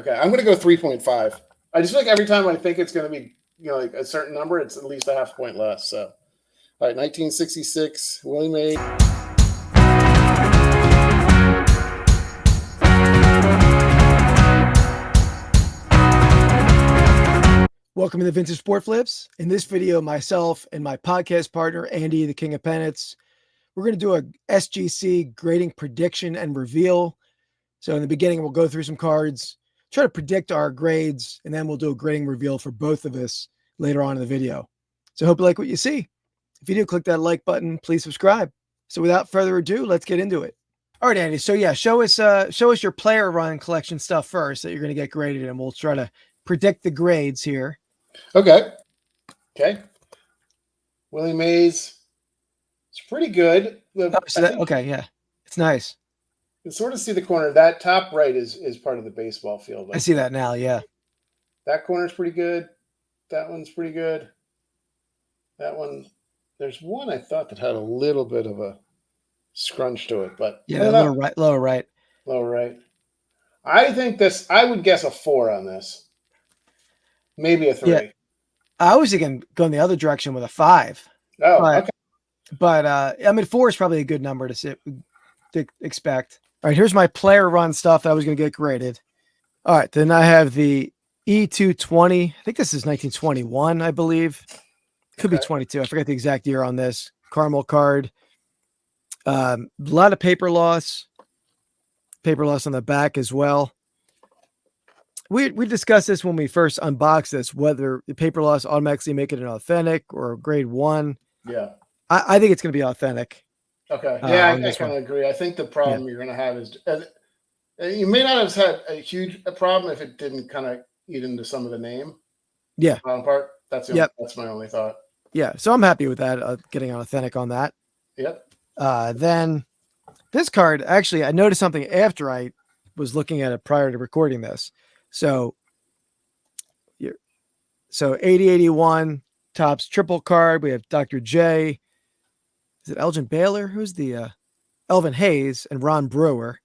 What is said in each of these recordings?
Okay, I'm going to go 3.5. I just feel like every time I think it's going to be, like a certain number, it's at least a half point less. So, all right, 1966, Willie Mays. Welcome to the Vintage Sport Flips. In this video, myself and my podcast partner, Andy, the King of Pennants, we're going to do a SGC grading prediction and reveal. So in the beginning, we'll go through some cards, try to predict our grades, and then we'll do a grading reveal for both of us later on in the video. So I hope you like what you see. If you do, click that like button, please subscribe. So without further ado, let's get into it. All right, Andy. So yeah, show us your player run collection stuff first that you're going to get graded, and we'll try to predict the grades here. Okay. Willie Mays. It's pretty good. Okay, yeah. It's nice. You can sort of see the corner. That top right is part of the baseball field. I see that now, yeah. That corner's pretty good. That one's pretty good. That one, there's one I thought that had a little bit of a scrunch to it, but yeah, lower right. I think this, I would guess a 4 on this. Maybe a 3. Yeah. I was thinking going the other direction with a 5. Oh, okay. But I mean, 4 is probably a good number to expect. All right, here's my player run stuff that I was going to get graded. All right, then I have the E220. I think this is 1921, I believe. Could be 22. I forget the exact year on this. Caramel card. A lot of paper loss. Paper loss on the back as well. We discussed this when we first unboxed this, whether the paper loss automatically make it an authentic or a grade 1. Yeah. I think it's going to be authentic. Okay. Yeah, I kind of agree. I think the problem you're going to have is you may not have had a huge problem if it didn't kind of eat into some of the name. Yeah. Part. That's my only thought. Yeah. So I'm happy with that, getting an authentic on that. Yep. Then this card, actually, I noticed something after I was looking at it prior to recording this. So 8081 Topps triple card. We have Dr. J. Is it Elgin Baylor? Who's the Elvin Hayes and Ron Brewer?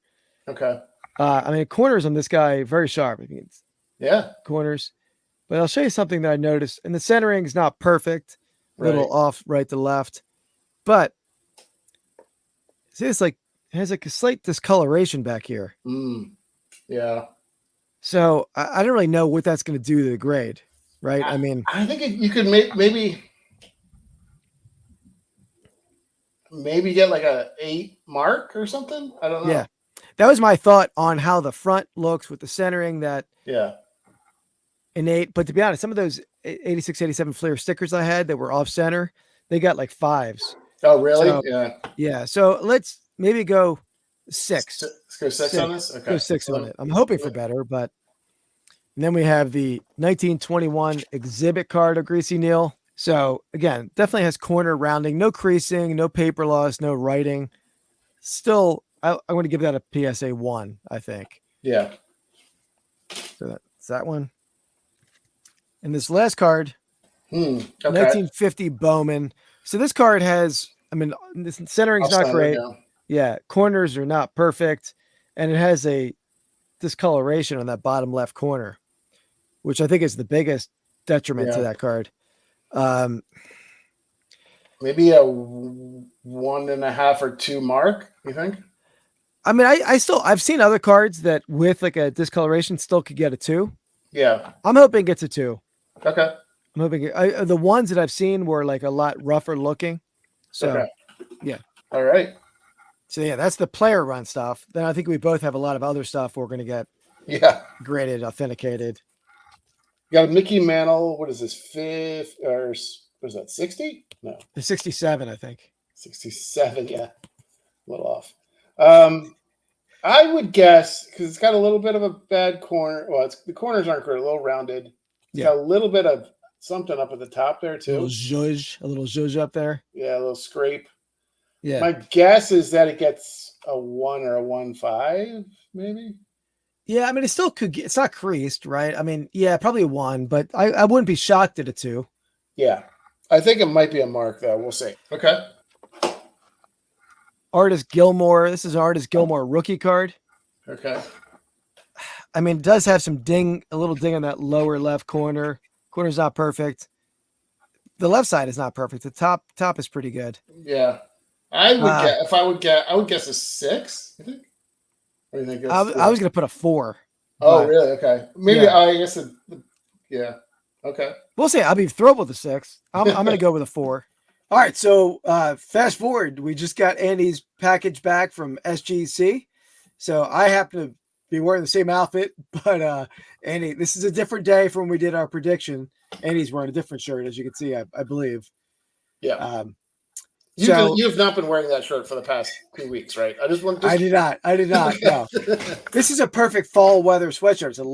Okay. I mean, corners on this guy very sharp. I mean, corners. But I'll show you something that I noticed. And the centering is not perfect. A little off right to left. But see, it's like it has like a slight discoloration back here. Yeah. So I don't really know what that's going to do to the grade, right? I mean, I think you could maybe get like a 8 mark or something. I don't know. Yeah, that was my thought on how the front looks with the centering. That an 8. But to be honest, some of those 86, 87 Fleer stickers I had that were off center, they got like 5s. Oh, really? So, yeah. So let's maybe go 6. Let's go 6 on this. Okay. Go 6 on it. I'm hoping for better, but. And then we have the 1921 exhibit card of Greasy Neal. So again, definitely has corner rounding, no creasing, no paper loss, no writing. Still, I'm going to give that a PSA 1, I think. Yeah. So that's that one. And this last card, okay. 1950 Bowman. So this card has, I mean, this centering's not great. Yeah, corners are not perfect. And it has a discoloration on that bottom left corner, which I think is the biggest detriment to that card. Maybe a 1.5 or 2 mark, you think? I mean, I've seen other cards that with like a discoloration still could get a 2. Yeah. I'm hoping it gets a 2. Okay. I'm hoping the ones that I've seen were like a lot rougher looking. So, yeah. All right. So yeah, that's the player run stuff. Then I think we both have a lot of other stuff we're going to get graded, authenticated. You got a Mickey Mantle. What is this? 5 or what is that? 60? No. 67, I think. 67. Yeah. A little off. I would guess because it's got a little bit of a bad corner. Well, the corners aren't great. A little rounded. It's got a little bit of something up at the top there too. A little zhuzh up there. Yeah, a little scrape. Yeah. My guess is that it gets a 1 or a 1.5, maybe. Yeah, I mean, it still could get, it's not creased, right? I mean, yeah, probably a 1, but I wouldn't be shocked at a 2. Yeah. I think it might be a mark, though. We'll see. Okay. Artist Gilmore. This is Artist Gilmore rookie card. Okay. I mean, it does have some a little ding on that lower left corner. Corner's not perfect. The left side is not perfect. The top is pretty good. Yeah. I would get if I would guess a 6, I think. What do you think? I was going to put a 4. Oh, really? Okay. Maybe yeah. I guess yeah. Okay. We'll see. I'll be thrilled with a 6. I'm going to go with a 4. All right. So fast forward. We just got Andy's package back from SGC. So I happen to be wearing the same outfit, but Andy, this is a different day from when we did our prediction. Andy's wearing a different shirt, as you can see, I believe. Yeah. You have not been wearing that shirt for the past 2 weeks, right? I did not. No. This is a perfect fall weather sweatshirt. It's a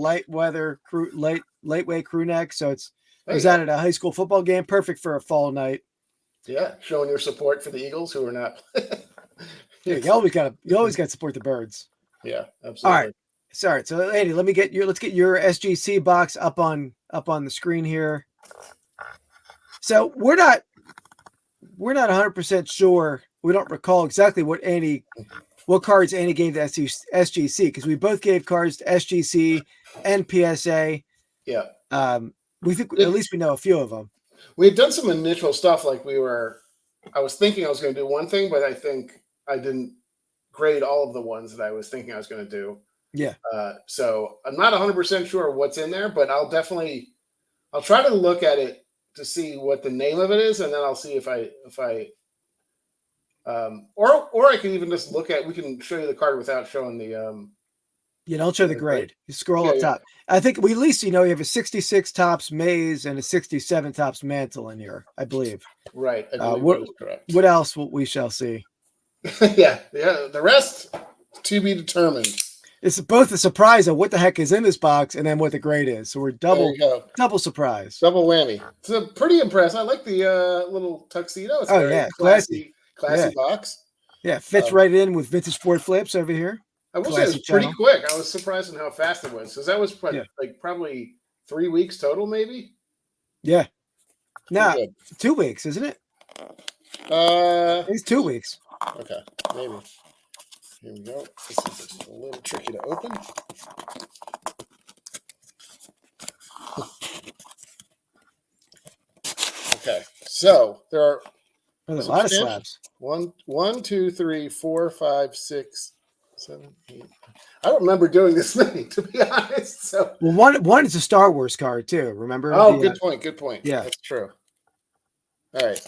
lightweight crew neck. So it was out at a high school football game. Perfect for a fall night. Yeah. Showing your support for the Eagles, who are not. Yeah, you always got to support the birds. Yeah, absolutely. All right. Sorry. So Andy, let's get your SGC box up on the screen here. So we're not 100% sure. We don't recall exactly what cards Andy gave to SGC, because we both gave cards to SGC and PSA. Yeah. We think at least we know a few of them. We had done some initial stuff, like I was thinking I was going to do one thing, but I think I didn't grade all of the ones that I was thinking I was going to do. Yeah. So I'm not 100% sure what's in there, but I'll try to look at it to see what the name of it is, and then I'll see if I or I can even just we can show you the card without showing the don't show the grade. You scroll up top. I think we at least you have a 66 tops maze and a 67 tops mantle in here, I believe. Right. I believe that is correct. What else we shall see? Yeah. The rest to be determined. It's both a surprise of what the heck is in this box and then what the grade is. So we're double surprise. Double whammy. It's pretty impressive. I like the little tuxedo. It's classy box. Yeah, fits right in with Vintage Sport Flips over here. I will say it was pretty quick. I was surprised in how fast it was, because that was probably 3 weeks total, maybe. Yeah. Nah, 2 weeks, isn't it? It's 2 weeks. Okay, maybe. Here we go. This is just a little tricky to open. Okay, so there are a lot of slabs. 1, 2, 3, 4, 5, 6, 7, 8. I don't remember doing this many, to be honest. So, well, one is a Star Wars card too. Remember? Oh, good point. Good point. Yeah, that's true. All right,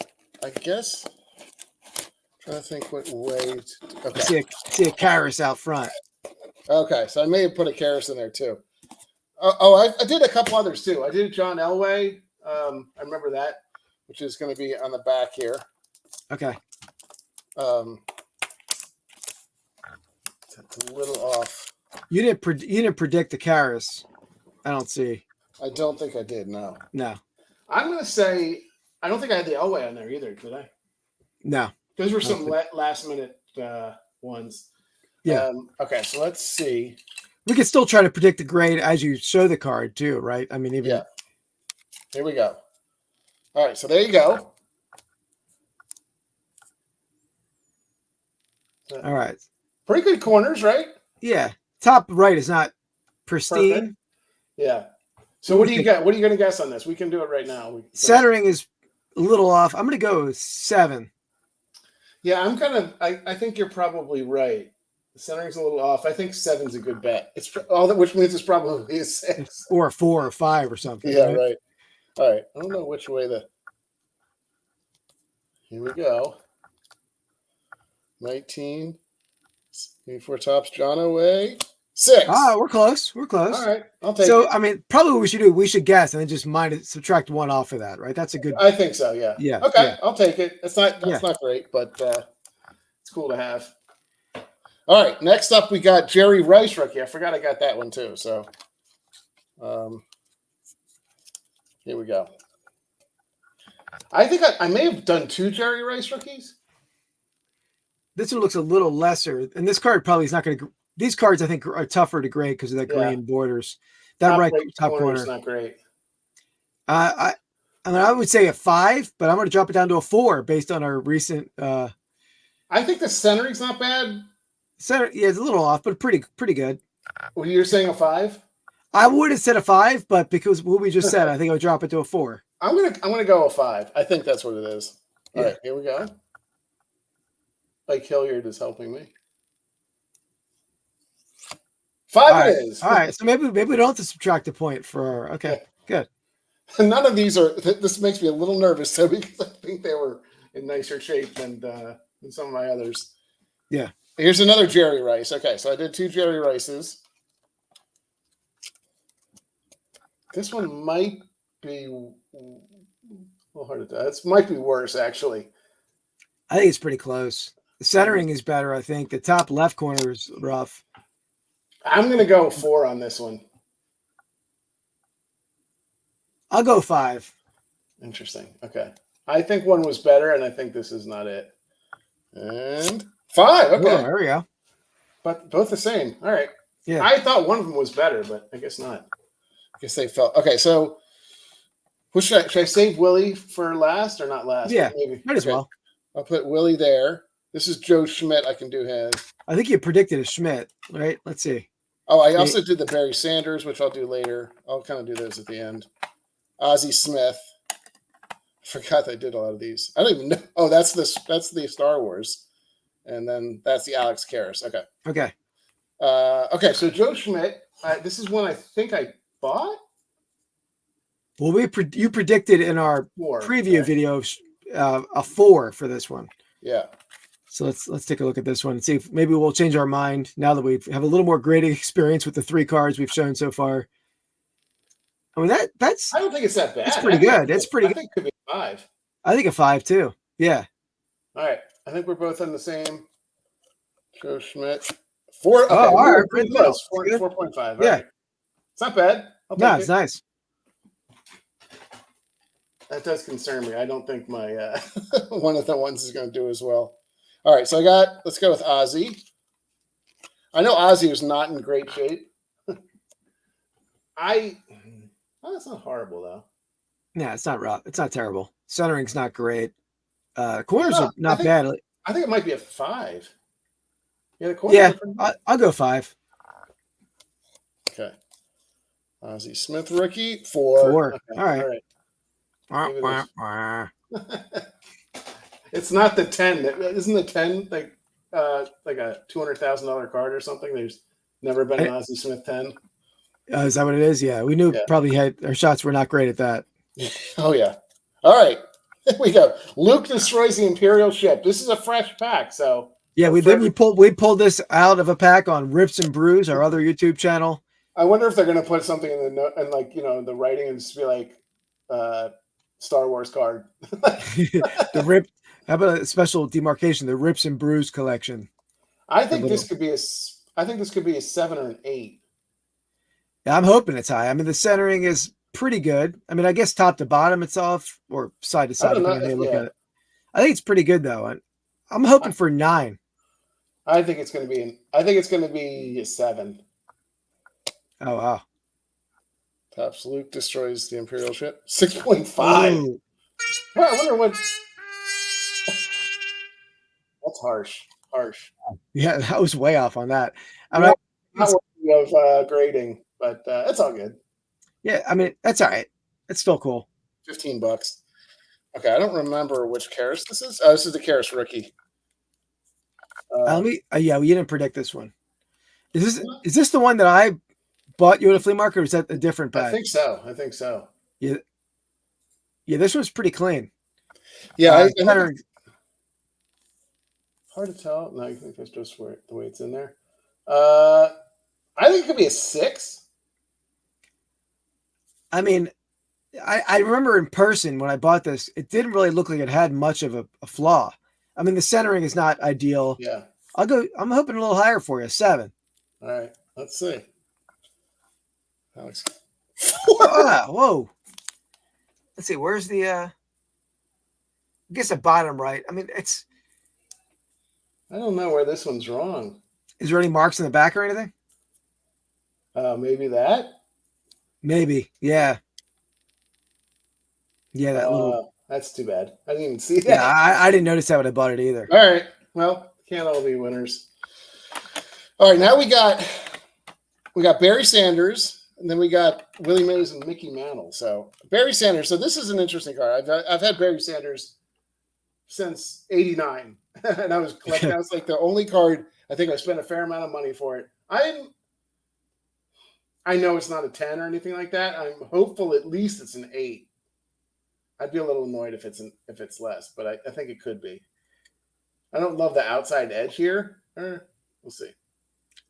I guess. Trying to think what way. Okay. See a Karis out front. Okay, so I may have put a Karis in there too. I did a couple others too. I did John Elway. I remember that, which is going to be on the back here. Okay. It's a little off. You didn't predict the Karis. I don't see. I don't think I did. No. I'm going to say I don't think I had the Elway on there either. Did I? No. Those were some last minute ones. Yeah. Okay, so let's see. We can still try to predict the grade as you show the card too, right? I mean, even. Yeah. Here we go. All right, so there you go. All right. Pretty good corners, right? Yeah. Top right is not pristine. Perfect. Yeah. So what do you got? What are you going to guess on this? We can do it right now. Centering is a little off. I'm going to go 7. Yeah, I think you're probably right. The centering's a little off. I think 7's a good bet. It's which means it's probably a 6 or a 4 or 5 or something. Yeah, right. All right. I don't know which way Here we go. 19. 24 tops, John away. 6. Ah, we're close. All right, I'll take it. So, I mean, probably what we should do, we should guess and then just subtract 1 off of that, right? That's a good. I think so. Yeah. Yeah. Okay, yeah. I'll take it. That's not great, but it's cool to have. All right, next up we got Jerry Rice rookie. I forgot I got that one too. So, here we go. I think I may have done 2 Jerry Rice rookies. This one looks a little lesser, and this card probably is not going to. These cards, I think, are tougher to grade because of that green borders. That top corner is not great. I would say a 5, but I'm going to drop it down to a 4 based on our recent. I think the centering's not bad. Center, yeah, it's a little off, but pretty good. Well, you're saying a 5? I would have said a 5, but because what we just said, I think I would drop it to a 4. I'm gonna go a 5. I think that's what it is. All Yeah. right, here we go. Like Hilliard is helping me. 5 it is. All right. So maybe we don't have to subtract a point for okay. Yeah. Good. None of these are. This makes me a little nervous, so because I think they were in nicer shape than some of my others. Yeah. Here's another Jerry Rice. Okay, so I did 2 Jerry Rices. This one might be a little hard to tell. This might be worse, actually. I think it's pretty close. The centering is better, I think. The top left corner is rough. I'm going to go 4 on this one. I'll go 5. Interesting. Okay. I think one was better, and I think this is not it. And 5. Okay. Oh, there we go. But both the same. All right. Yeah. I thought one of them was better, but I guess not. I guess they felt. Okay, so should I save Willie for last or not last? Yeah, maybe. might as well. I'll put Willie there. This is Joe Schmidt. I can do his. I think you predicted a Schmidt, right? Let's see. Oh, I also did the Barry Sanders, which I'll do later. I'll kind of do those at the end. Ozzie Smith. I forgot I did a lot of these. I don't even know. Oh, that's the Star Wars, and then that's the Alex Karras. Okay. Okay. Okay. So Joe Schmidt. This is one I think I bought. Well, you predicted in our 4, preview video a 4 for this one. Yeah. So let's take a look at this one and see if maybe we'll change our mind now that we have a little more grading experience with the 3 cards we've shown so far. I mean that's. I don't think it's that bad. It's pretty good. It's pretty good. I think it could be 5. I think a 5 too. Yeah. All right. I think we're both on the same. Joe Schmidt. 4. Okay. Oh, all right. Pretty close. 4.5. Yeah. Right. It's not bad. No, it's nice. That does concern me. I don't think my one of the ones is going to do as well. All right. So let's go with Ozzie. I know Ozzie was not in great shape. That's not horrible though. Yeah, it's not rough. It's not terrible. Centering's not great. Corners are not bad. I think it might be a 5. Yeah, the corners. Yeah, I'll go 5. Okay. Ozzie Smith rookie 4. 4. Okay. All right. It's not the 10. Isn't the 10 like a $200,000 card or something? There's never been an Ozzie Smith 10. Is that what it is? Yeah, we knew probably our shots were not great at that. Oh yeah. All right, here we go. Luke destroys the Imperial ship. This is a fresh pack, so yeah, we pulled this out of a pack on Rips and Brews, our other YouTube channel. I wonder if they're going to put something in the note and the writing and just be like Star Wars card. How about a special demarcation? The Rips and Brews collection. I think this could be a 7 or an 8. Yeah, I'm hoping it's high. I mean, the centering is pretty good. I mean, I guess top to bottom it's off, or side to side, depending on how you look at it. I think it's pretty good though. I'm hoping for 9. I think it's going to be a 7. Oh wow! Tops Luke destroys the Imperial ship. 6.5. Well, I wonder what. That's harsh. Yeah, that was way off on that. I mean, not worthy of grading, but it's all good. Yeah, I mean that's all right. It's still cool. $15. Okay, I don't remember which Karras this is. Oh, this is the Karras rookie. Yeah, we didn't predict this one. Is this the one that I bought you at a flea market, or is that a different bag? I think so. Yeah, this one's pretty clean. Yeah, I think hard to tell. No, I think that's just the way it's in there. I think it could be a 6. I mean, I remember in person when I bought this, it didn't really look like it had much of a flaw. I mean, the centering is not ideal. Yeah. I'm hoping a little higher for you, 7. All right. Let's see. Alex. Whoa. Let's see. Where's the, I guess the bottom right. I mean, I don't know where this one's wrong. Is there any marks in the back or anything? Maybe that. Maybe. Yeah. Yeah. That little. That's too bad. I didn't even see that. Yeah, I didn't notice that when I bought it either. All right. Well, can't all be winners. All right. Now we got Barry Sanders. And then we got Willie Mays and Mickey Mantle. So Barry Sanders. So this is an interesting card. I've had Barry Sanders since '89, and I was collecting. That was like the only card I think I spent a fair amount of money for it. I know it's not a 10 or anything like that. I'm hopeful at least it's an 8. I'd be a little annoyed if it's less, but I think it could be. I don't love the outside edge here. We'll see.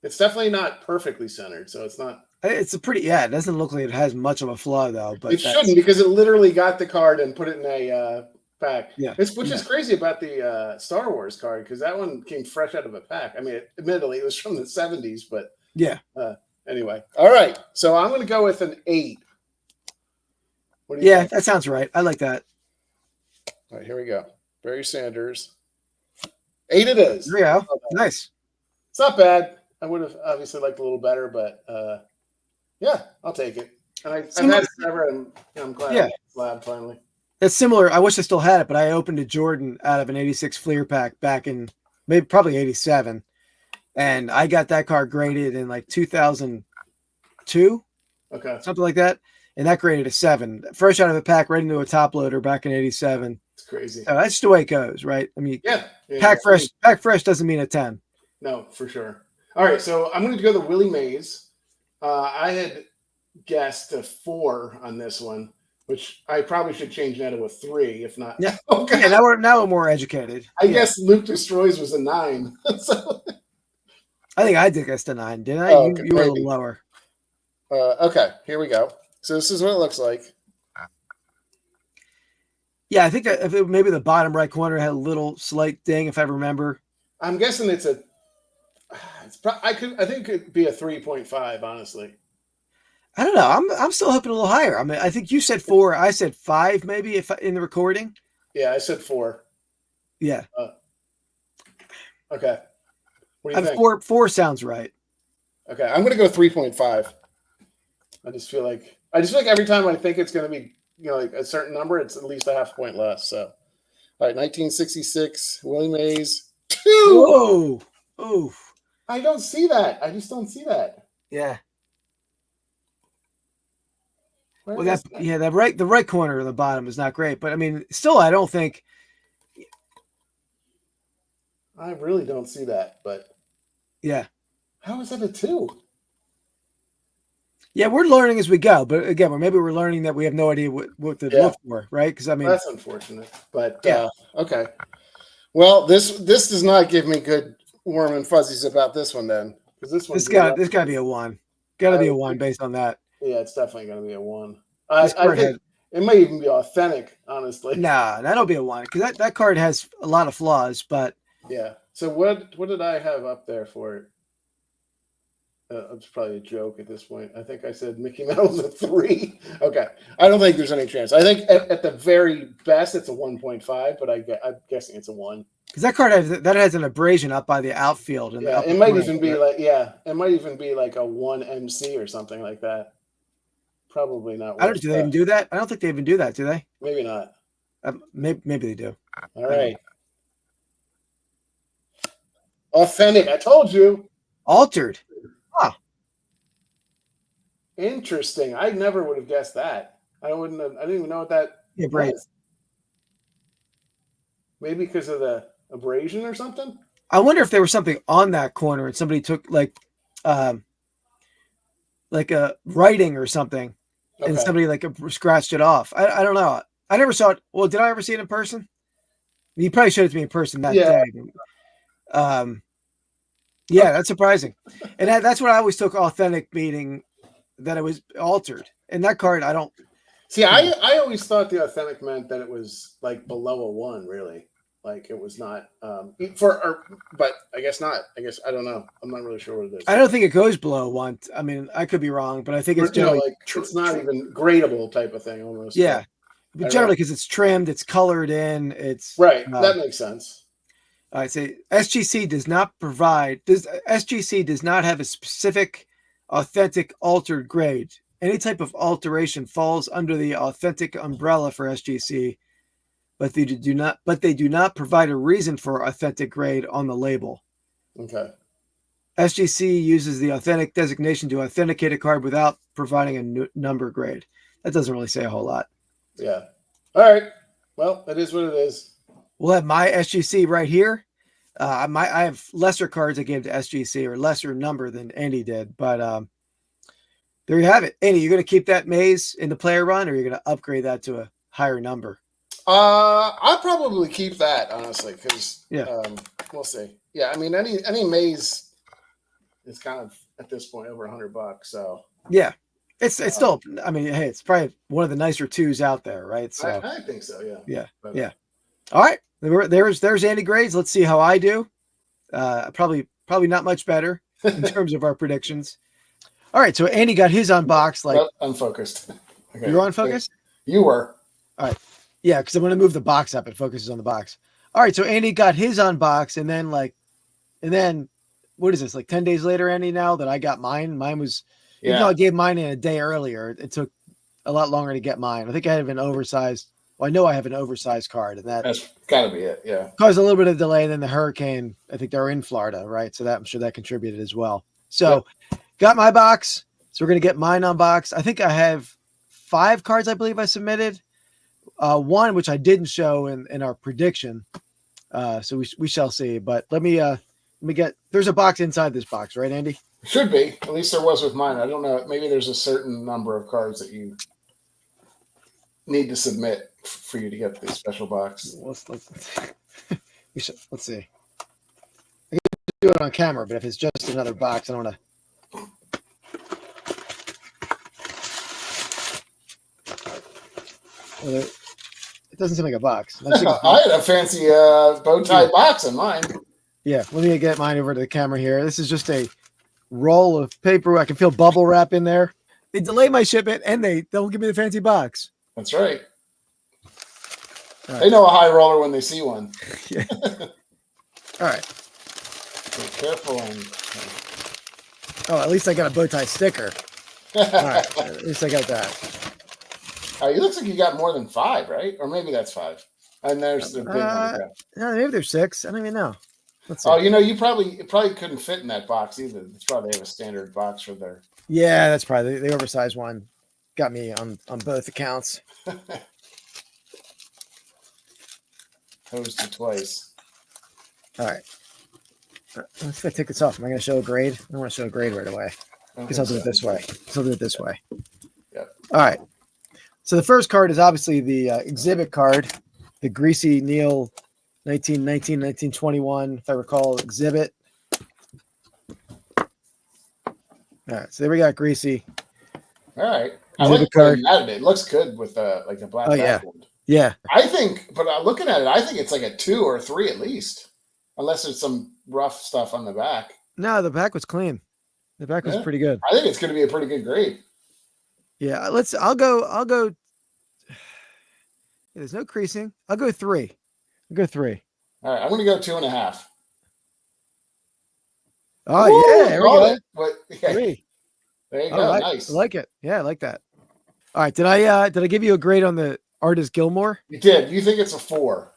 It's definitely not perfectly centered, so it's not. It's a pretty, it doesn't look like it has much of a flaw though. But it shouldn't, because it literally got the card and put it in a pack. Yeah, which is crazy about the Star Wars card, because that one came fresh out of a pack. I mean, admittedly, it was from the 70s, but yeah. Anyway, all right. So I'm going to go with an 8. What do you think? That sounds right. I like that. All right, here we go. Barry Sanders. 8 it is. Yeah, nice. It's not bad. I would have obviously liked a little better, but yeah, I'll take it. And I've had it forever, and I'm glad I got the slab finally. It's similar. I wish I still had it, but I opened a Jordan out of an 86 Fleer pack back in probably 87. And I got that card graded in like 2002. Okay. Something like that. And that graded a 7. Fresh out of a pack, right into a top loader back in 87. It's crazy. So that's just the way it goes, right? I mean, pack fresh doesn't mean a 10. No, for sure. All right, so I'm going to go the Willie Mays. I had guessed a 4 on this one, which I probably should change that to a 3, if not. Yeah. Okay. Yeah, now we're more educated. I guess Luke Destroys was a 9. So. I think I did guess a 9, didn't I? Oh, okay, you were a little lower. Okay, here we go. So this is what it looks like. Yeah, I think that maybe the bottom right corner had a little slight ding, if I remember. I'm guessing it's a. I think it could be a 3.5. Honestly, I don't know. I'm still hoping a little higher. I mean, I think you said 4. I said 5, maybe in the recording. Yeah, I said 4. Yeah. Okay. What do you think? 4 sounds right. Okay, I'm going to go 3.5. I just feel like every time I think it's going to be like a certain number, it's at least a half point less. So, all right, 1966, Willie Mays 2. Whoa! Oh, I don't see that. I just don't see that. Yeah. The right corner of the bottom is not great, but I mean, still, I don't think. I really don't see that, but yeah. How is that a 2? Yeah, we're learning as we go, but again, maybe we're learning that we have no idea what to look for, right? Because I mean, that's unfortunate, but okay. Well, this does not give me good warm and fuzzies about this one then, because this got to be a 1. Got to be a 1 based on that. Yeah, it's definitely going to be a 1. I think it might even be authentic, honestly. Nah, that'll be a 1, because that card has a lot of flaws, but yeah. So what did I have up there for it? It's probably a joke at this point. I think I said Mickey Mantle's a 3. Okay. I don't think there's any chance. I think at the very best it's a 1.5, but I'm guessing it's a 1. Because that card has an abrasion up by the outfield. And it might even be like a 1 MC or something like that. Probably not. Do they even do that? I don't think they even do that, do they? Maybe not. Maybe they do. All right. Authentic. I told you. Altered. Huh. Interesting. I never would have guessed that. I didn't even know what that was. Maybe because of the abrasion or something? I wonder if there was something on that corner and somebody took like a writing or something, and somebody scratched it off. I don't know. I never saw it. Well, did I ever see it in person? You probably showed it to me in person that day. Yeah, that's surprising. And that's what I always took authentic, meaning that it was altered. And that card, I don't see. I always thought the authentic meant that it was like below a 1, really. Like it was not but I guess not. I guess I don't know. I'm not really sure what it is. I don't think it goes below 1. I mean, I could be wrong, but I think it's generally it's not even gradable type of thing almost. Yeah. But generally because it's trimmed, it's colored in, it's right. That makes sense. I say SGC does not have a specific authentic altered grade. Any type of alteration falls under the authentic umbrella for SGC, but they do not provide a reason for authentic grade on the label. Okay. SGC uses the authentic designation to authenticate a card without providing a number grade. That doesn't really say a whole lot. Yeah. All right. Well, it is what it is. We'll have my SGC right here. I have lesser cards I gave to SGC, or lesser number than Andy did. But there you have it. Andy, you're going to keep that maze in the player run, or you're going to upgrade that to a higher number? I'll probably keep that, honestly, because we'll see. Yeah, I mean, any maze is kind of at this point over $100. So yeah, it's still. I mean, hey, it's probably one of the nicer twos out there, right? So I think so. Yeah. Yeah. But, yeah. All right. There's Andy grades. Let's see how I do. Probably not much better in terms of our predictions. All right. So Andy got his unboxed. Unfocused. Okay. You're unfocused? You were. All right. Yeah, because I'm going to move the box up. It focuses on the box. All right. So Andy got his unboxed, and then what is this? Like 10 days later, Andy, now that I got mine. Mine was, even though I gave mine in a day earlier, it took a lot longer to get mine. I think I have an oversized. Well, I know I have an oversized card, and that's got to be it. Yeah. Caused a little bit of delay. And then the hurricane, I think they're in Florida, right? So I'm sure that contributed as well. So got my box. So we're going to get mine unboxed. I think I have 5 cards, I believe I submitted. One, which I didn't show in our prediction. So we shall see. But let me get, there's a box inside this box, right, Andy? Should be. At least there was with mine. I don't know. Maybe there's a certain number of cards that you need to submit for you to get the special box. Let's see. I can do it on camera, but if it's just another box, I don't want to. Well, it doesn't seem like a box. I had a fancy bow tie box in mine. Yeah, let me get mine over to the camera here. This is just a roll of paper. I can feel bubble wrap in there. They delay my shipment, and they'll give me the fancy box. That's right. They know a high roller when they see one. Yeah. All right. Be careful. At least I got a bow tie sticker. All right. At least I got that. It looks like you got more than 5, right? Or maybe that's 5. And there's the big one. No, maybe there's 6. I don't even know. Let's see. It probably couldn't fit in that box either. It's probably have a standard box for their. Yeah, that's probably the oversized one. Got me on both accounts. Posted twice. All right. Let's take this off. Am I going to show a grade? I don't want to show a grade right away. Because I'll do it this way. Yep. All right. So the first card is obviously the exhibit card, the Greasy Neal 1921, if I recall, exhibit. All right. So there we got Greasy. All right. I like the card. It looks good with like a black background. Yeah. I think, but looking at it, I think it's like a 2 or 3 at least, unless there's some rough stuff on the back. No, the back was clean. The back was pretty good. I think it's going to be a pretty good grade. Yeah, I'll go. There's no creasing. I'll go 3. All right, I'm going to go 2.5. Oh, woo, yeah, there we go. But, 3. There you go. Right. Nice. I like it. Yeah, I like that. All right, did I give you a grade on the Artist Gilmore? You did. You think it's a 4?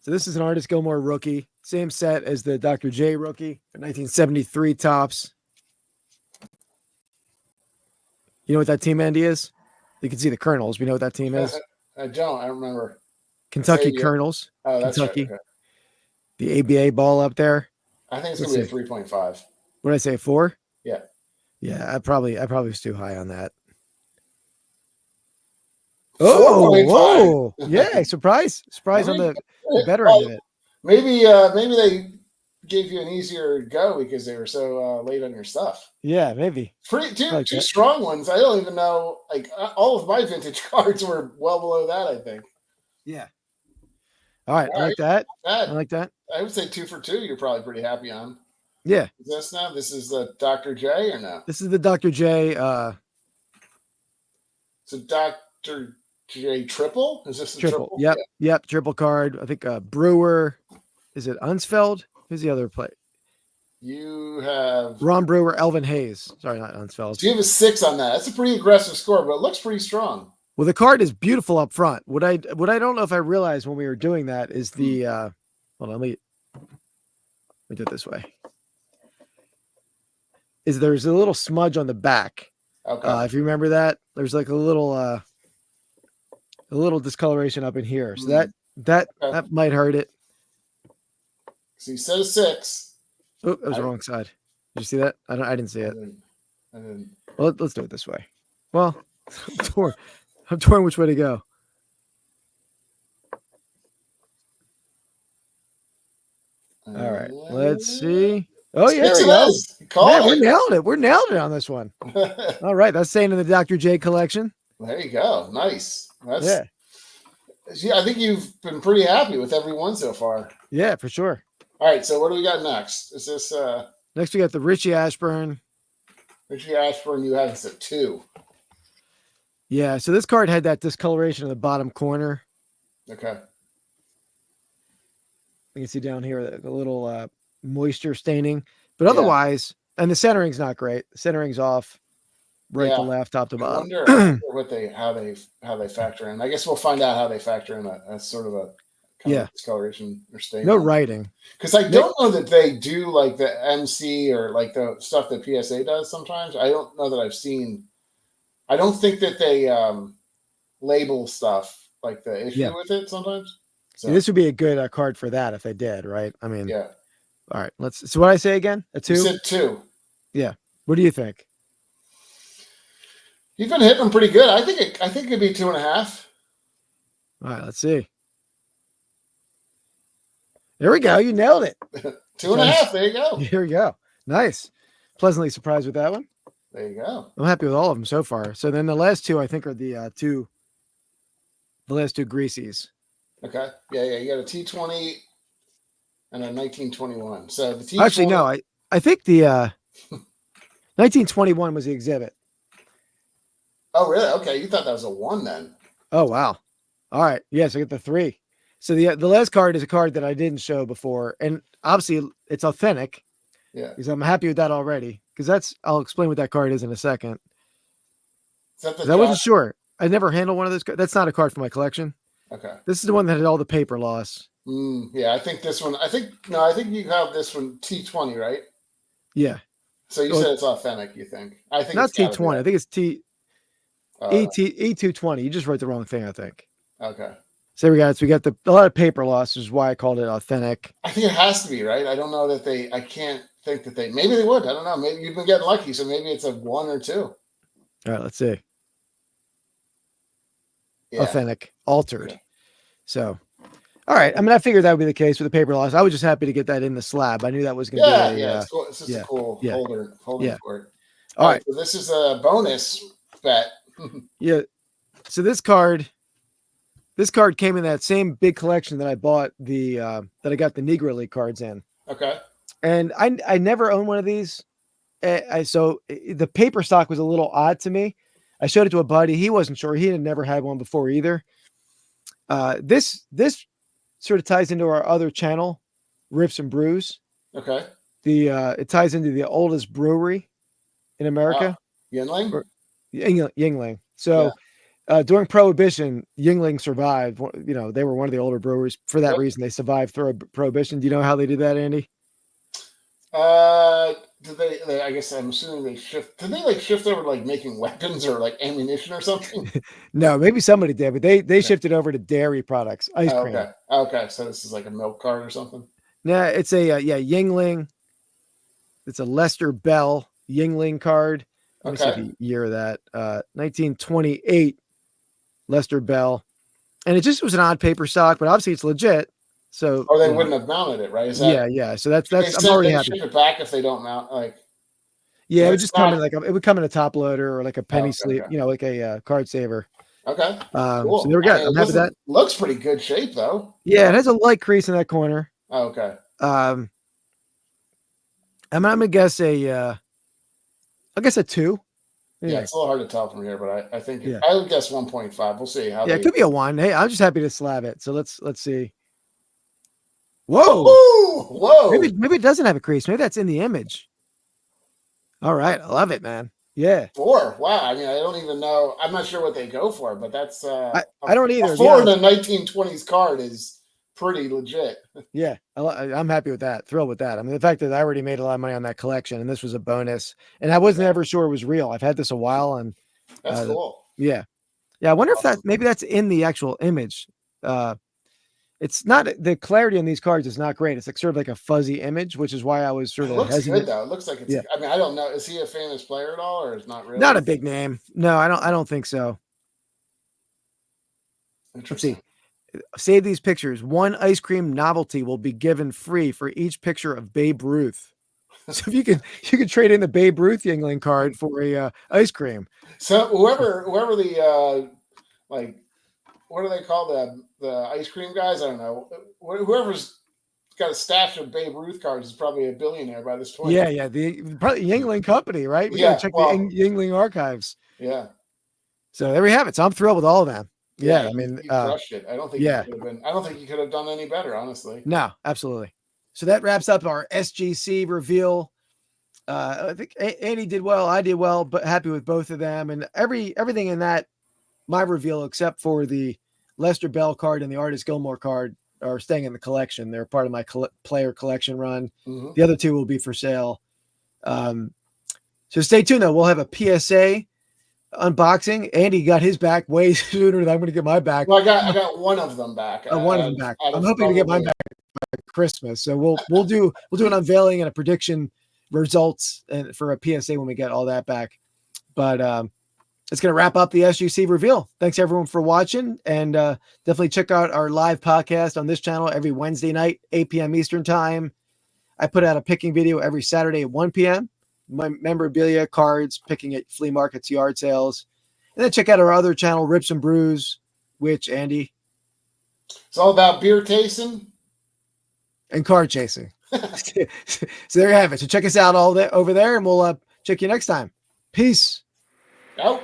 So this is an Artist Gilmore rookie. Same set as the Dr. J rookie, 1973 tops. You know what that team, Andy, is? You can see the Colonels. We know what that team is. I don't. I remember. Kentucky Colonels. Oh, that's Kentucky. Right. Okay. The ABA ball up there. I think it's going to be a 3.5. What did I say, 4? Yeah. Yeah, I probably was too high on that. Oh, yeah, surprise on the better end of it. Maybe they gave you an easier go because they were so late on your stuff. Yeah, maybe. Two strong ones. I don't even know. Like all of my vintage cards were well below that, I think. Yeah. All right, I like that. I like that. I would say 2 for 2. You're probably pretty happy on. Yeah. Is this is the Dr. J or no? This is the Dr. J. It's a Dr. J triple? Is this a triple? Yep. Yeah. Yep. Triple card. I think Brewer. Is it Unsfeld? Who's the other play? You have Ron Brewer, Elvin Hayes. Sorry, not Unsfeld. So you have a 6 on that. That's a pretty aggressive score, but it looks pretty strong. Well, the card is beautiful up front. What I don't know if I realized when we were doing that is the hold on, me do it this way. There's a little smudge on the back. Okay. If you remember that, there's like a little discoloration up in here. So that might hurt it. So you said a 6. Oh, that was the wrong side. Did you see that? I didn't see it. I didn't. Well, let's do it this way. Well, I'm torn which way to go. All right, let's see. Oh, yeah, there it is. Man, we nailed it. We're nailed it on this one. All right, that's staying in the Dr. J collection. There you go. Nice. Yeah, I think you've been pretty happy with every one so far. Yeah, for sure. All right, so what do we got next? Is this next we got the Richie Ashburn. Richie Ashburn, you have this at 2. Yeah, so this card had that discoloration in the bottom corner. Okay. You can see down here a little moisture staining, but otherwise, and the centering's not great. The centering's off, right to left, top to bottom. I wonder what how they factor in. I guess we'll find out how they factor in a sort of a discoloration or stain. No writing, because I don't know that they do like the MC or like the stuff that PSA does. Sometimes I don't know that I've seen. I don't think that they label stuff like the issue with it sometimes. So this would be a good card for that if they did, right? I mean, yeah. All right, so what did I say again? A 2? You said 2. Yeah. What do you think? You've been hitting them pretty good. I think it could be 2.5. All right, let's see. There we go. You nailed it. 2.5. There you go. Here we go. Nice. Pleasantly surprised with that one. There you go. I'm happy with all of them so far. So then the last 2, I think, are the last 2 greasies. Okay. Yeah. You got a T20 and a 1921. So the T20. Actually, no. I think the 1921 was the exhibit. Oh, really? Okay. You thought that was a 1 then. Oh, wow. All right. Yes, I get the 3. So the last card is a card that I didn't show before, and obviously it's authentic. Yeah. Because I'm happy with that already. Because I'll explain what that card is in a second. I wasn't sure. I never handled one of those cards. That's not a card for my collection. Okay. This is the one that had all the paper loss. Yeah, I think this one. I think you have this one T20, right? Yeah. So you said it's authentic. You think? I think not it's T20. I think it's E220. You just wrote the wrong thing. I think. Okay. So we got a lot of paper loss, which is why I called it authentic. I think it has to be, right? I don't know that I can't think that maybe they would. I don't know. Maybe you've been getting lucky, so maybe it's a 1 or 2. All right, let's see. Yeah. Authentic, altered. Yeah. So, all right. I mean, I figured that would be the case with the paper loss. I was just happy to get that in the slab. I knew that was going to be it's cool. It's just a cool holder for it. All right. So this is a bonus bet. Yeah. So this card came in that same big collection that I bought that I got the Negro League cards in. Okay. And I never owned one of these. So the paper stock was a little odd to me. I showed it to a buddy. He wasn't sure. He had never had one before either. This sort of ties into our other channel, Rips and Brews. Okay. It ties into the oldest brewery in America. Yuengling? Yuengling. So during Prohibition, Yuengling survived. You know, they were one of the older breweries. For that reason, they survived through Prohibition. Do you know how they did that, Andy? Did they? I guess I'm assuming they shift. Did they shift over to making weapons or ammunition or something? No, maybe somebody did, but they shifted over to dairy products, ice cream. Okay. So this is like a milk cart or something. Nah, it's a Yuengling. It's a Lester Bell Yuengling card. Let me see the year of that. 1928 Lester Bell, and it just was an odd paper stock, but obviously it's legit. So, or they wouldn't have mounted it, right? Yeah. So that's. I'm already happy. Ship it back if they don't mount, Yeah, it would just come in it would come in a top loader or like a penny sleeve, like a card saver. Okay. Cool. So there we go. I'm happy with that. Looks pretty good shape though. Yeah, it has a light crease in that corner. Oh, okay. I'm gonna guess I'll guess a 2. Yeah, it's a little hard to tell from here, but I think I would guess 1.5. We'll see how. Yeah, it could be a 1. Hey, I'm just happy to slab it. So let's see. Whoa! Whoa! Maybe it doesn't have a crease. Maybe that's in the image. All right, I love it, man. Yeah. 4. Wow. I mean, I don't even know. I'm not sure what they go for, but that's I don't either. 4 in a 1920s card is pretty legit. Yeah, I'm happy with that. Thrilled with that. I mean, the fact that I already made a lot of money on that collection, and this was a bonus, and I wasn't ever sure it was real. I've had this a while, and that's cool. Yeah. I wonder if maybe that's in the actual image. It's not, the clarity on these cards is not great. It's like sort of like a fuzzy image, which is why I was sort of looks hesitant. good though. It looks like it's. Yeah. I mean, I don't know. Is he a famous player at all, or is not really? Not a big name. No, I don't think so. Let's see. Save these pictures. One ice cream novelty will be given free for each picture of Babe Ruth. So if you could trade in the Babe Ruth Yingling card for a ice cream. So whoever the like, what do they call the ice cream guys? I don't know. Whoever's got a stash of Babe Ruth cards is probably a billionaire by this point. Yeah. The probably Yingling Company, right? We gotta check the Yingling archives. Yeah. So there we have it. So I'm thrilled with all of them. Yeah, I mean, you crushed it. I don't think you could have been. I don't think you could have done any better, honestly. No, absolutely. So that wraps up our SGC reveal. I think Andy did well. I did well, but happy with both of them, and everything in that my reveal except for the Lester Bell card and the Artist Gilmore card are staying in the collection. They're part of my player collection run. Mm-hmm. The other two will be for sale. So stay tuned though. We'll have a PSA unboxing. Andy got his back way sooner than I'm going to get my back. Well, I got one of them back. One of them back. I'm hoping to get mine back by Christmas. So we'll do an unveiling and a prediction results and for a PSA when we get all that back. But it's going to wrap up the SGC reveal. Thanks everyone for watching, and definitely check out our live podcast on this channel every Wednesday night, 8 p.m. Eastern time. I put out a picking video every Saturday at 1 p.m. My memorabilia, cards, picking at flea markets, yard sales. And then check out our other channel, Rips and Brews, which, Andy? It's all about beer tasting and card chasing. So there you have it. So check us out over there, and we'll check you next time. Peace. Out.